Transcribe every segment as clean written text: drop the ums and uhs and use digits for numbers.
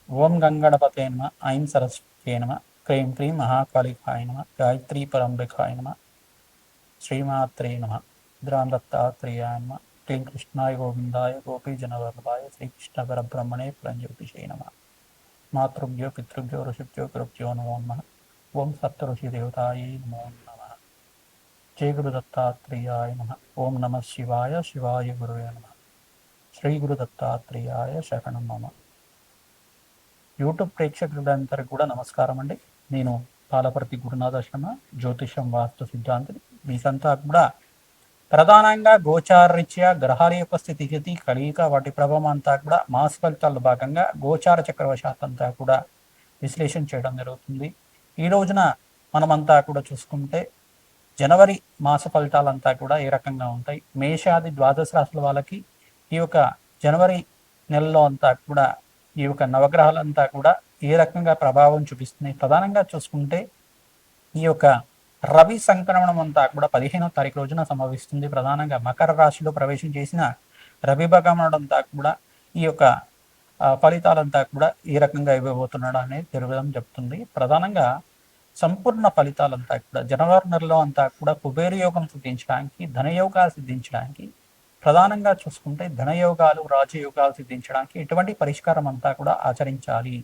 ఓం గంగణపతే నమ, ఐం సరస్వతే నమ, క్రీం క్రీం మహాకాళికాయ నమ, గాయత్రీ పరంబికాయ నమ, శ్రీమాత్రే నమ, ద్రాం దత్తాత్రేయాయ నమ, క్లీం కృష్ణాయ గోవిందాయ గోపీజనవల్లభాయ శ్రీకృష్ణ పరబ్రహ్మణే పురంజ్యోతిషే నమ. మాతృభ్యో పితృభ్యో ఋషిభ్యో గురుభ్యో నమో నమః. ఓం సప్త ఋషి దేవతాయే నమో నమః. జయ గురు దత్తాత్రేయాయ నమః. ఓం నమః శివాయ, శివాయ గురువే నమః. శ్రీ గురు దత్తాత్రేయాయ శరణం మమ. యూట్యూబ్ ప్రేక్షకులందరికీ కూడా నమస్కారం అండి. నేను పాలపర్తి గురునాథాశ్రమ జ్యోతిషం వాస్తు సిద్ధాంతిని. మీకంతా కూడా ప్రధానంగా గోచారరీత్యా గ్రహాల యొక్క స్థితిగతి కలయిక వాటి ప్రభావం అంతా కూడా మాస ఫలితాల్లో భాగంగా గోచార చక్రవశాత్ అంతా కూడా విశ్లేషణ చేయడం జరుగుతుంది. ఈ రోజున మనమంతా కూడా చూసుకుంటే జనవరి మాస ఫలితాలంతా కూడా ఏ రకంగా ఉంటాయి, మేషాది ద్వాదశ రాశుల వాళ్ళకి ఈ యొక్క జనవరి నెలలో అంతా కూడా ఈ యొక్క నవగ్రహాలంతా కూడా ఏ రకంగా ప్రభావం చూపిస్తున్నాయి. ప్రధానంగా చూసుకుంటే ఈ యొక్క రవి సంక్రమణం అంతా కూడా 15వ తారీఖు రోజున సంభవిస్తుంది. ప్రధానంగా మకర రాశిలో ప్రవేశం చేసిన రవి భగవానుడు అంతా కూడా ఈ యొక్క ఫలితాలంతా కూడా ఏ రకంగా ఇవ్వబోతున్నాడు అనేది తెలుగుదం చెప్తుంది. ప్రధానంగా సంపూర్ణ ఫలితాలంతా కూడా జనవరి నెలలో అంతా కూడా కుబేర యోగం సిద్ధించడానికి, ధనయోగాలు సిద్ధించడానికి, ప్రధానంగా చూసుకుంటే ధనయోగాలు రాజయోగాలు సిద్ధించడానికి ఎటువంటి పరిష్కారం అంతా కూడా ఆచరించాలి,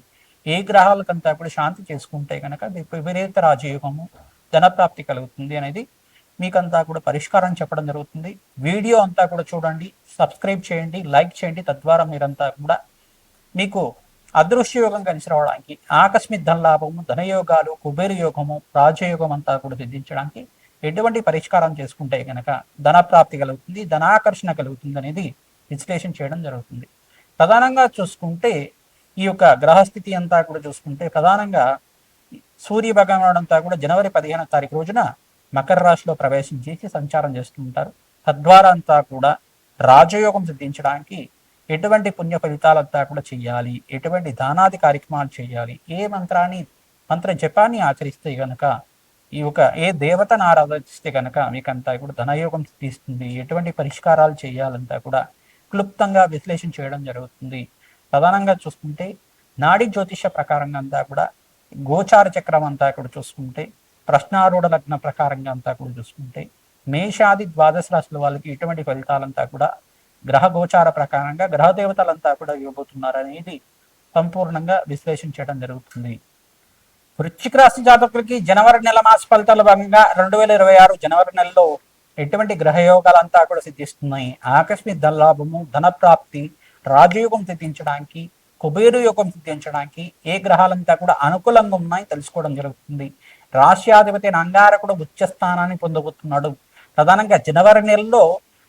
ఏ గ్రహాలకంతా కూడా శాంతి చేసుకుంటే కనుక విపరీత రాజయోగము ధనప్రాప్తి కలుగుతుంది అనేది మీకంతా కూడా పరిష్కారం చెప్పడం జరుగుతుంది. వీడియో అంతా కూడా చూడండి, సబ్స్క్రైబ్ చేయండి, లైక్ చేయండి. తద్వారా మీరంతా కూడా మీకు అదృశ్య యోగం కలిసి రావడానికి, ఆకస్మిక ధన లాభము, ధనయోగాలు, కుబేర యోగము, రాజయోగం అంతా కూడా సిద్ధించడానికి ఎటువంటి పరిష్కారం చేసుకుంటే కనుక ధనప్రాప్తి కలుగుతుంది, ధనాకర్షణ కలుగుతుంది అనేది విశ్లేషణ చేయడం జరుగుతుంది. ప్రధానంగా చూసుకుంటే ఈ యొక్క గ్రహస్థితి అంతా కూడా చూసుకుంటే ప్రధానంగా సూర్య భగవానుడు అంతా కూడా జనవరి 15వ తారీఖు రోజున మకర రాశిలో ప్రవేశం చేసి సంచారం చేస్తుంటారు. తద్వారా అంతా కూడా రాజయోగం సిద్ధించడానికి ఎటువంటి పుణ్య ఫలితాలంతా కూడా చేయాలి, ఎటువంటి దానాది కార్యక్రమాలు చేయాలి, ఏ మంత్ర జపాన్ని ఆచరిస్తే గనక, ఈ యొక్క ఏ దేవతను ఆరాధిస్తే కనుక మీకంతా కూడా ధనయోగం సిద్ధిస్తుంది, ఎటువంటి పరిష్కారాలు చేయాలంతా కూడా క్లుప్తంగా విశ్లేషణ చేయడం జరుగుతుంది. ప్రధానంగా చూసుకుంటే నాడి జ్యోతిష ప్రకారంగా అంతా కూడా గోచార చక్రం అంతా కూడా చూసుకుంటే, ప్రశ్నారూఢ లగ్న ప్రకారంగా అంతా కూడా చూసుకుంటే మేషాది ద్వాదశ రాశుల వాళ్ళకి ఎటువంటి ఫలితాలంతా కూడా గ్రహ గోచార ప్రకారంగా గ్రహ దేవతలంతా కూడా ఇవ్వబోతున్నారు అనేది సంపూర్ణంగా విశ్లేషణ చేయడం జరుగుతుంది. వృశ్చిక రాశి జాతకులకి జనవరి నెల మాస ఫలితాల భాగంగా 2026 జనవరి నెలలో ఎటువంటి గ్రహయోగాలంతా కూడా సిద్ధిస్తున్నాయి. ఆకస్మిక ధన లాభము, ధన ప్రాప్తి, రాజయోగం సిద్ధించడానికి, కుబేరు యోగం సిద్ధించడానికి ఏ గ్రహాలంతా కూడా అనుకూలంగా ఉన్నాయి తెలుసుకోవడం జరుగుతుంది. రాశ్యాధిపతి అంగారకుడు ఉచ్చ స్థానాన్ని పొందబోతున్నాడు. ప్రధానంగా జనవరి నెలలో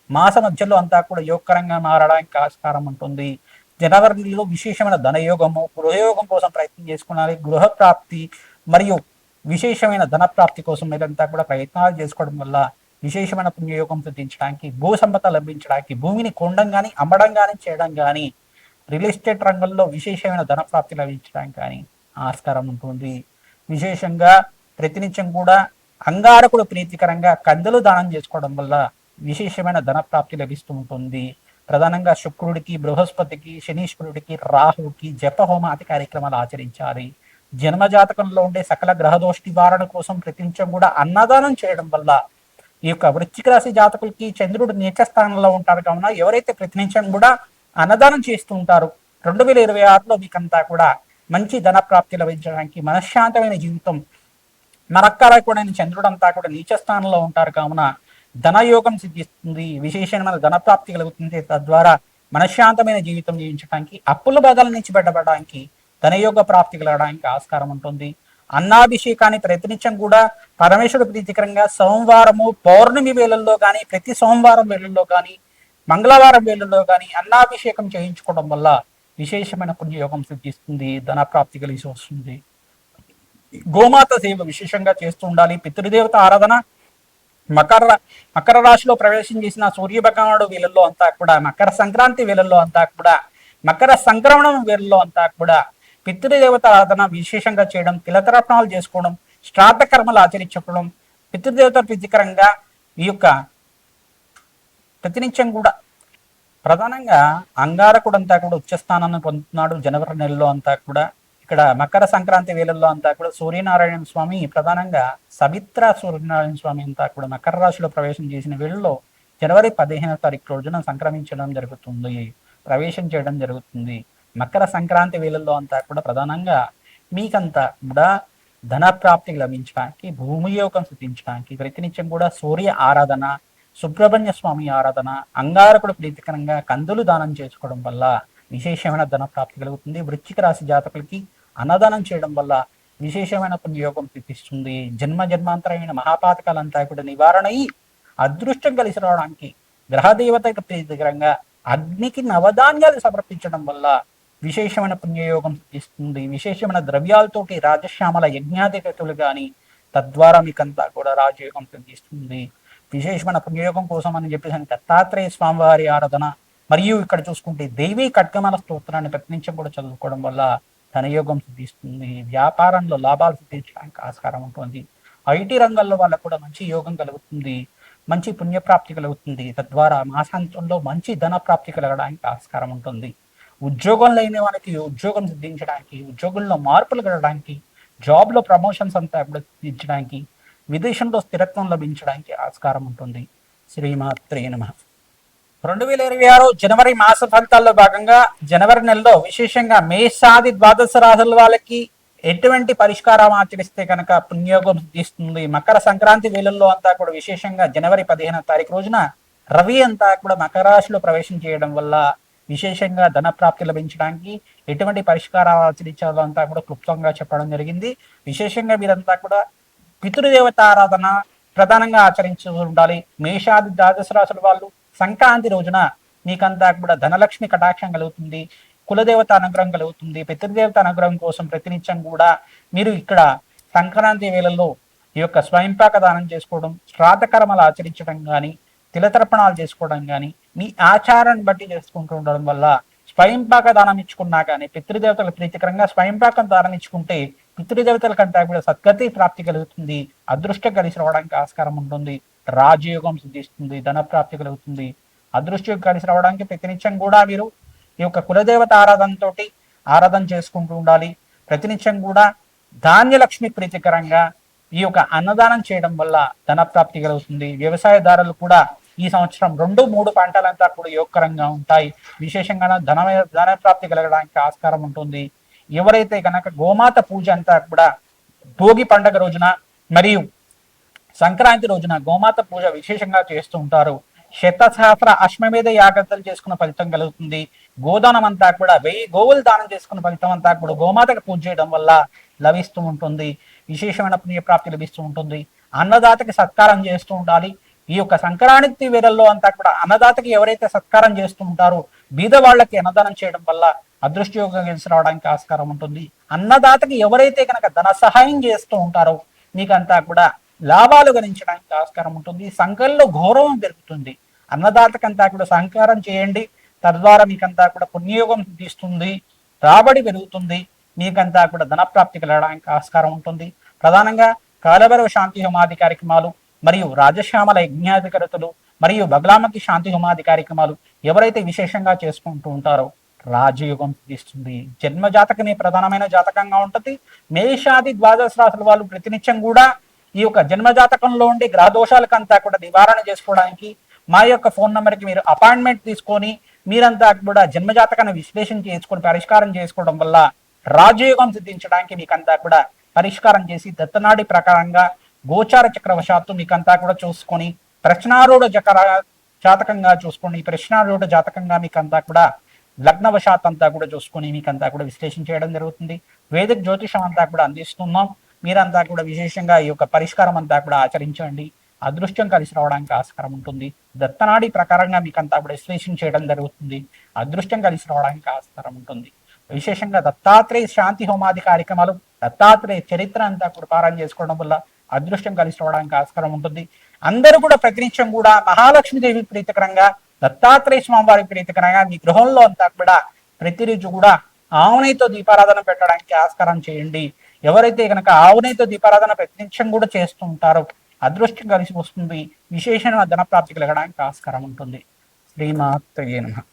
మాస మధ్యలో అంతా కూడా యోగకరంగా మారడానికి ఆస్కారం ఉంటుంది. జనవరి నెలలో విశేషమైన ధనయోగము, గృహయోగం కోసం ప్రయత్నం చేసుకోవాలి. గృహ ప్రాప్తి మరియు విశేషమైన ధన ప్రాప్తి కోసం మీరంతా కూడా ప్రయత్నాలు చేసుకోవడం వల్ల విశేషమైన పుణ్యయోగం సిద్ధించడానికి, భూ సంపద లభించడానికి, భూమిని కొనడం కానీ అమ్మడం కానీ చేయడం కానీ, రియల్ ఎస్టేట్ రంగంలో విశేషమైన ధన ప్రాప్తి లభించడానికి కానీ ఆస్కారం ఉంటుంది. విశేషంగా ప్రతినిత్యం కూడా అంగారకుడు ప్రీతికరంగా కందులు దానం చేసుకోవడం వల్ల విశేషమైన ధన ప్రాప్తి లభిస్తూ ఉంటుంది. ప్రధానంగా శుక్రుడికి, బృహస్పతికి, శనీశ్వరుడికి, రాహుకి జపహోమాది కార్యక్రమాలు ఆచరించాలి. జన్మజాతకంలో ఉండే సకల గ్రహదోష నివారణ కోసం ప్రతినిత్యం కూడా అన్నదానం చేయడం వల్ల ఈ యొక్క వృశ్చిక రాశి జాతకులకి చంద్రుడు నీచ స్థానంలో ఉంటారు కావున ఎవరైతే ప్రతినిత్యం కూడా అన్నదానం చేస్తూ ఉంటారు 2026లో మీకంతా కూడా మంచి ధన ప్రాప్తి లభించడానికి, మనశ్శాంతమైన జీవితం, నరకారకుడైన చంద్రుడు అంతా కూడా నీచ స్థానంలో ఉంటారు కావున ధనయోగం సిద్ధిస్తుంది, విశేషమైన ధన ప్రాప్తి కలుగుతుంది. తద్వారా మనశ్శాంతమైన జీవితం జీవించడానికి, అప్పుల బాధల నుంచి బయటపడడానికి, ధనయోగ ప్రాప్తి కలగడానికి ఆస్కారం ఉంటుంది. అన్నాభిషేకాన్ని ప్రతినిత్యం కూడా పరమేశ్వరుడు ప్రీతికరంగా సోమవారము పౌర్ణమి వేళల్లో కానీ, ప్రతి సోమవారం వేళల్లో కానీ, మంగళవారం వేళల్లో కానీ అన్నాభిషేకం చేయించుకోవడం వల్ల విశేషమైన పుణ్యయోగం సిద్ధిస్తుంది, ధన ప్రాప్తి కలిసి వస్తుంది. గోమాత సేవ విశేషంగా చేస్తూ ఉండాలి. పితృదేవత ఆరాధన, మకర రాశిలో ప్రవేశం చేసిన సూర్య భగవానుడు వేళల్లో అంతా కూడా, మకర సంక్రాంతి వేళల్లో అంతా కూడా, మకర సంక్రమణం వేళల్లో అంతా కూడా పితృదేవత ఆరాధన విశేషంగా చేయడం, తిలతర్పణాలు చేసుకోవడం, శ్రాద్ధ కర్మలు ఆచరించుకోవడం, పితృదేవత ప్రీతికరంగా ఈ యొక్క ప్రతినిత్యం కూడా ప్రధానంగా అంగారకుడు అంతా కూడా ఉచ్చస్థానాన్ని పొందుతున్నాడు జనవరి నెలలో అంతా కూడా. ఇక్కడ మకర సంక్రాంతి వేళల్లో అంతా కూడా సూర్యనారాయణ స్వామి ప్రధానంగా సవిత్ర సూర్యనారాయణ స్వామి అంతా కూడా మకర రాశిలో ప్రవేశం చేసిన వేళల్లో జనవరి 15వ తారీఖు రోజున సంక్రమించడం జరుగుతుంది, ప్రవేశం చేయడం జరుగుతుంది. మకర సంక్రాంతి వేళల్లో అంతా కూడా ప్రధానంగా మీకంతా కూడా ధన ప్రాప్తి లభించడానికి, భూమి యోగం సిద్ధించడానికి ప్రతినిత్యం కూడా సూర్య ఆరాధన, సుబ్రహ్మణ్య స్వామి ఆరాధన, అంగారకుడు ప్రీతికరంగా కందులు దానం చేసుకోవడం వల్ల విశేషమైన ధన ప్రాప్తి కలుగుతుంది. వృశ్చిక రాశి జాతకులకి అన్నదానం చేయడం వల్ల విశేషమైన పుణ్యయోగం సిద్ధిస్తుంది. జన్మ జన్మాంతరమైన మహాపాతకాలంతా కూడా నివారణ అయి అదృష్టం కలిసి రావడానికి గ్రహదేవతకు ప్రీతికరంగా అగ్నికి నవధాన్యాలు సమర్పించడం వల్ల విశేషమైన పుణ్యయోగం సిద్ధిస్తుంది. విశేషమైన ద్రవ్యాలతోటి రాజశ్యామల యజ్ఞాధికతులు కానీ తద్వారా మీకంతా కూడా రాజయోగం సిద్ధిస్తుంది. విశేషమైన పుణ్యయోగం కోసం అని చెప్పేసి దత్తాత్రేయ స్వామివారి ఆరాధన, మరియు ఇక్కడ చూసుకుంటే దేవీ ఖడ్గమాల స్తోత్రాన్ని ప్రతినిత్యం కూడా చదువుకోవడం వల్ల ధనయోగం సిద్ధిస్తుంది. వ్యాపారంలో లాభాలు సిద్ధించడానికి ఆస్కారం ఉంటుంది. ఐటీ రంగంలో వాళ్ళకు కూడా మంచి యోగం కలుగుతుంది, మంచి పుణ్యప్రాప్తి కలుగుతుంది. తద్వారా మాసాంతంలో మంచి ధన ప్రాప్తి కలగడానికి ఆస్కారం ఉంటుంది. ఉద్యోగం లేని వాళ్ళకి ఉద్యోగం సిద్ధించడానికి, ఉద్యోగంలో మార్పులు కలగడానికి, జాబ్లో ప్రమోషన్స్ అంతా కూడా సిద్ధించడానికి, విదేశంలో స్థిరత్వం లభించడానికి ఆస్కారం ఉంటుంది. శ్రీమాత్రే నమః. 2026 జనవరి మాస ఫలితాల్లో భాగంగా జనవరి నెలలో విశేషంగా మేషాది ద్వాదశ రాశుల వాళ్ళకి ఎటువంటి పరిష్కారం ఆచరిస్తే కనుక పుణ్యోగం సిద్ధిస్తుంది. మకర సంక్రాంతి వేళల్లో అంతా కూడా విశేషంగా జనవరి 15వ తారీఖు రోజున రవి అంతా కూడా మకర రాశిలో ప్రవేశం చేయడం వల్ల విశేషంగా ధన ప్రాప్తి లభించడానికి ఎటువంటి పరిష్కారాలు ఆచరించాలో అంతా కూడా క్లుప్తంగా చెప్పడం జరిగింది. విశేషంగా మీరంతా కూడా పితృదేవత ఆరాధన ప్రధానంగా ఆచరించి ఉండాలి. మేషాది ద్వాదశ రాశుల వాళ్ళు సంక్రాంతి రోజున మీకంతా కూడా ధనలక్ష్మి కటాక్షం కలుగుతుంది, కులదేవత అనుగ్రహం కలుగుతుంది. పితృదేవత అనుగ్రహం కోసం ప్రతినిత్యం కూడా మీరు ఇక్కడ సంక్రాంతి వేళల్లో ఈ యొక్క స్వయంపాక దానం చేసుకోవడం, శ్రాద్ధకర్మలు ఆచరించడం కానీ, తిలతర్పణాలు చేసుకోవడం కానీ మీ ఆచారాన్ని బట్టి చేసుకుంటూ ఉండడం వల్ల స్వయంపాక దానం ఇచ్చుకున్నా కానీ పితృదేవతల ప్రీతికరంగా స్వయంపాకం దానం ఇచ్చుకుంటే పితృదేవతల కంటే కూడా సద్గతి ప్రాప్తి కలుగుతుంది, అదృష్టం కలిసి రావడానికి ఆస్కారం ఉంటుంది, రాజయోగం సిద్ధిస్తుంది, ధన ప్రాప్తి కలుగుతుంది. అదృష్టం కలిసి రావడానికి ప్రతినిత్యం కూడా మీరు ఈ యొక్క కులదేవత ఆరాధనతోటి ఆరాధన చేసుకుంటూ ఉండాలి. ప్రతినిత్యం కూడా ధాన్యలక్ష్మి ప్రీతికరంగా ఈ యొక్క అన్నదానం చేయడం వల్ల ధన ప్రాప్తి కలుగుతుంది. వ్యవసాయదారులు కూడా ఈ సంవత్సరం 2-3 పంటలంతా కూడా యోగకరంగా ఉంటాయి. విశేషంగా ధన ప్రాప్తి కలగడానికి ఆస్కారం ఉంటుంది. ఎవరైతే కనుక గోమాత పూజ అంతా కూడా భోగి పండగ రోజున మరియు సంక్రాంతి రోజున గోమాత పూజ విశేషంగా చేస్తూ ఉంటారు. శతసహస్ర అశ్వమేధ యాగతలు చేసుకున్న ఫలితం కలుగుతుంది. గోదానం అంతా కూడా 1000 గోవులు దానం చేసుకున్న ఫలితం అంతా కూడా గోమాతకు పూజ చేయడం వల్ల లభిస్తూ ఉంటుంది. విశేషమైన పుణ్యప్రాప్తి లభిస్తూ ఉంటుంది. అన్నదాతకి సత్కారం చేస్తూ ఉండాలి. ఈ యొక్క సంక్రాంతి వేళల్లో అంతా కూడా అన్నదాతకి ఎవరైతే సత్కారం చేస్తూ ఉంటారో బీద వాళ్ళకి అన్నదానం చేయడం వల్ల అదృష్టయోగం కలిసి రావడానికి ఆస్కారం ఉంటుంది. అన్నదాతకి ఎవరైతే కనుక ధన సహాయం చేస్తూ ఉంటారో మీకంతా కూడా లాభాలు గణించడానికి ఆస్కారం ఉంటుంది. సంఘంలో గౌరవం పెరుగుతుంది. అన్నదాతకంతా కూడా సహకారం చేయండి, తద్వారా మీకంతా కూడా పుణ్యయోగం తీస్తుంది, రాబడి పెరుగుతుంది, మీకంతా కూడా ధన ప్రాప్తి కలగడానికి ఆస్కారం ఉంటుంది. ప్రధానంగా కాలభైరవ శాంతి హోమాది కార్యక్రమాలు మరియు రాజశ్యామల యజ్ఞాధికారులు మరియు బగలామకి శాంతి హోమాది కార్యక్రమాలు ఎవరైతే విశేషంగా చేసుకుంటూ ఉంటారో రాజయోగం సిద్ధిస్తుంది. జన్మ జాతకమే ప్రధానమైన జాతకంగా ఉంటుంది. మేషాది ద్వాదశ రాశుల వాళ్ళు ప్రతినిత్యం కూడా ఈ యొక్క జన్మ జాతకంలో ఉండే గ్రహ దోషాలకంతా కూడా నివారణ చేసుకోవడానికి మా యొక్క ఫోన్ నెంబర్కి మీరు అపాయింట్మెంట్ తీసుకొని మీరంతా కూడా జన్మజాతకాన్ని విశ్లేషణ చేసుకొని పరిష్కారం చేసుకోవడం వల్ల రాజయోగం సిద్ధించడానికి మీకంతా కూడా పరిష్కారం చేసి దత్తనాడి ప్రకారంగా గోచార చక్రవశాత్తు మీకంతా కూడా చూసుకొని ప్రశ్నారూఢ జాతకంగా చూసుకొని ప్రశ్నారూఢ జాతకంగా మీకంతా కూడా లగ్నవశాత్ అంతా కూడా చూసుకొని మీకంతా కూడా విశ్లేషణ చేయడం జరుగుతుంది. వేదిక జ్యోతిషం అంతా కూడా అందిస్తున్నాం. మీరంతా కూడా విశేషంగా ఈ యొక్క పరిష్కారం అంతా కూడా ఆచరించండి. అదృష్టం కలిసి రావడానికి ఆస్కారం ఉంటుంది. దత్తనాడి ప్రకారంగా మీకంతా కూడా విశ్లేషణ చేయడం జరుగుతుంది. అదృష్టం కలిసి రావడానికి ఆస్కారం ఉంటుంది. విశేషంగా దత్తాత్రేయ శాంతి హోమాది కార్యక్రమాలు, దత్తాత్రేయ చరిత్ర అంతా కూడా పారాయణ చేసుకోవడం వల్ల అదృష్టం కలిసి రావడానికి ఆస్కారం ఉంటుంది. అందరూ కూడా ప్రతినిత్యం కూడా మహాలక్ష్మీదేవి ప్రీతికరంగా, దత్తాత్రేయ స్వామి వారి ప్రీతికరంగా మీ గృహంలో అంతా కూడా ప్రతిరోజు కూడా ఆవునేతో దీపారాధన పెట్టడానికి ఆస్కారం చేయండి. ఎవరైతే కనుక ఆవునేతో దీపారాధన ప్రతినిత్యం కూడా చేస్తూ ఉంటారో అదృష్టం కలిసి వస్తుంది. విశేషమైన ధన ప్రాప్తి కలగడానికి ఆస్కారం ఉంటుంది. శ్రీమాత్రయే నమః.